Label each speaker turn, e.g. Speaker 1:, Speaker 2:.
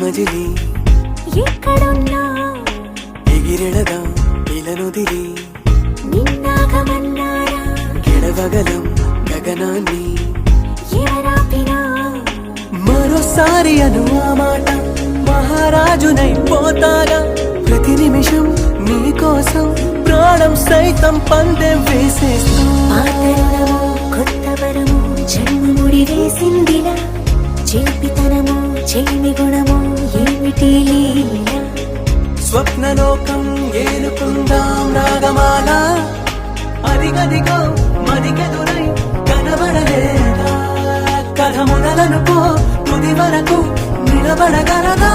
Speaker 1: మజిలి
Speaker 2: ఎక్కడున్నా
Speaker 1: ఎగిరెళదా ఇలనుదిరి
Speaker 2: నిన్నాగమన్నారా
Speaker 1: గెడవగలం గగనాన్ని
Speaker 2: ఎవరాపినా
Speaker 1: మరోసారి అను ఆ మాట మహారాజునై పోతాగా ప్రతి నిమిషం నీ కోసం ప్రాణం సైతం పందెం వేసేస్తా
Speaker 2: ఆదరణము కొత్త వరము జన్మ ముడి వేసిందిలా చేపితనము చెలిమి గుణము ఏమిటి లీల
Speaker 1: స్వప్నలోకం ఏలుకుందాం రాగమాల అదిగదిగో మదికెదురై కనబడలేదా కథ మొదలనుకో తుది వరకు నిలబడగలదా